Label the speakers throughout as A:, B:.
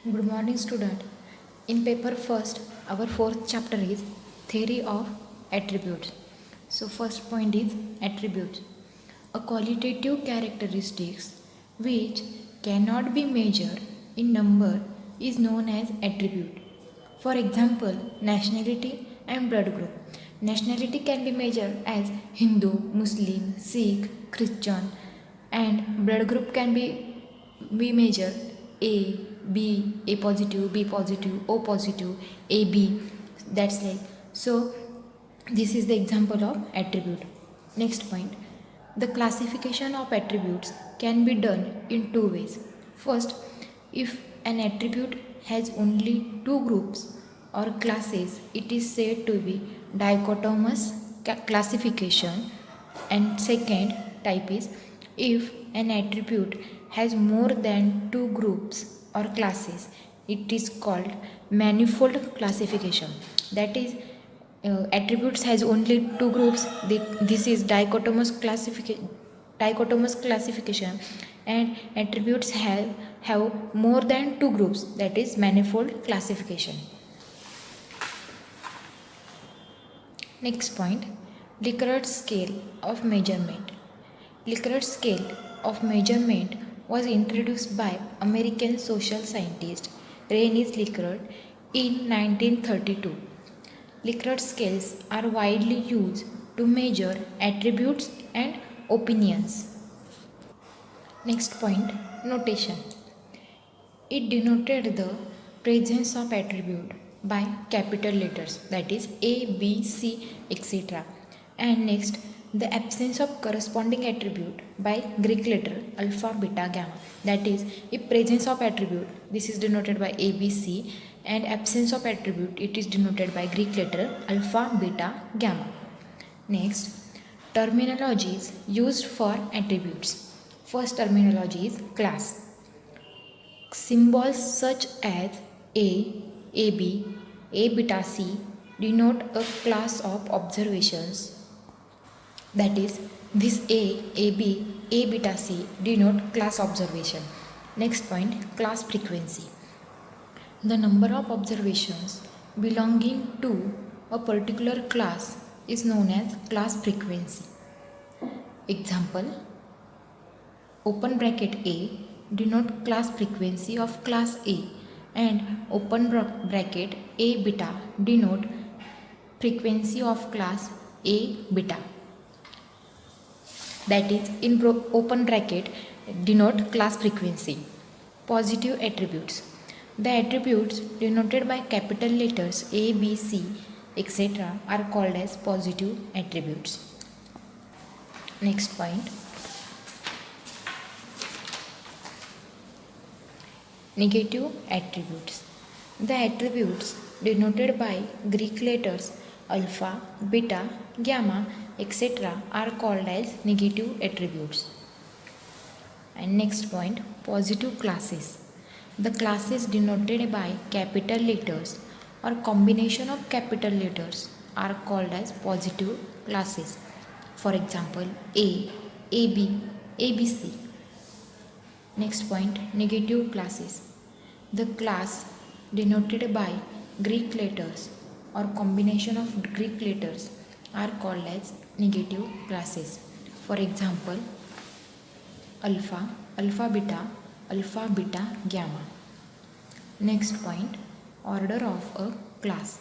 A: Good morning, student. In paper first, our fourth chapter is theory of attributes. So first point is attributes. A qualitative characteristics which cannot be measured in number is known as attribute. For example, nationality and blood group. Nationality can be measured as Hindu, Muslim, Sikh, Christian, and blood group can be measured A, B, A positive, B positive, O positive, AB. That's like so. This is the example of attribute. Next point, the classification of attributes can be done in two ways. First, if an attribute has only two groups or classes, it is said to be dichotomous classification. And second type is if an attribute has more than two groups or classes, it is called manifold classification. That is, attributes has only two groups. This is dichotomous classification, and attributes have more than two groups, that is manifold classification. Next point, Likert scale of measurement. Likert scale of measurement was introduced by American social scientist René Likert in 1932. Likert scales are widely used to measure attributes and opinions. Next point, notation. It denoted the presence of attribute by capital letters, that is A, B, C, etc. And next, the absence of corresponding attribute by Greek letter alpha, beta, gamma. That is, if presence of attribute, this is denoted by A, B, C, and absence of attribute, it is denoted by Greek letter alpha, beta, gamma. Next, terminologies used for attributes. First terminology is class. Symbols such as A, AB, A beta C denote a class of observations. That is, this A, AB, A beta C denote class observation. Next point, class frequency. The number of observations belonging to a particular class is known as class frequency. Example, open bracket A denote class frequency of class A, and open bracket A beta denote frequency of class A beta. That is, in open bracket denote class frequency. Positive attributes. The attributes denoted by capital letters A, B, C, etc. are called as positive attributes. Next point, negative attributes. The attributes denoted by Greek letters alpha, beta, gamma, etc. are called as negative attributes. And next point, positive classes. The classes denoted by capital letters or combination of capital letters are called as positive classes. For example, A, AB, ABC. Next point, negative classes. The class denoted by Greek letters or combination of Greek letters are called as negative classes. For example, alpha, alpha beta, gamma. Next point, order of a class.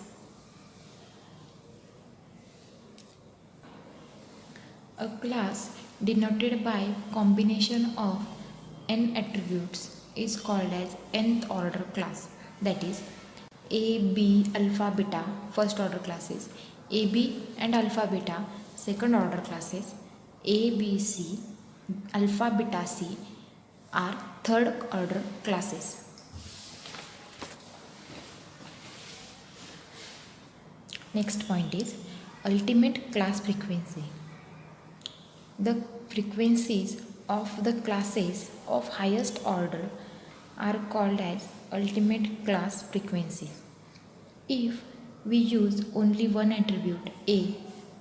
A: A class denoted by combination of n attributes is called as nth order class. That is, A, B, alpha, beta first order classes, A, B and alpha, beta second order classes, A, B, C, alpha, beta, C are third order classes. Next point is ultimate class frequency. The frequencies of the classes of highest order are called as ultimate class frequencies. If we use only one attribute A,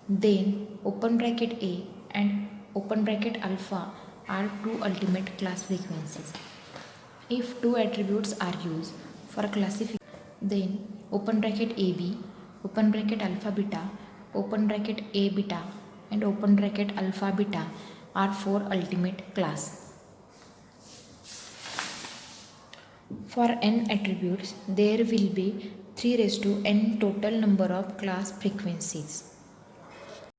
A: then open bracket A and open bracket alpha are two ultimate class frequencies. If two attributes are used for classification, then open bracket AB, open bracket alpha beta, open bracket A beta, and open bracket alpha beta are four ultimate class. For n attributes, there will be 3 raised to n total number of class frequencies.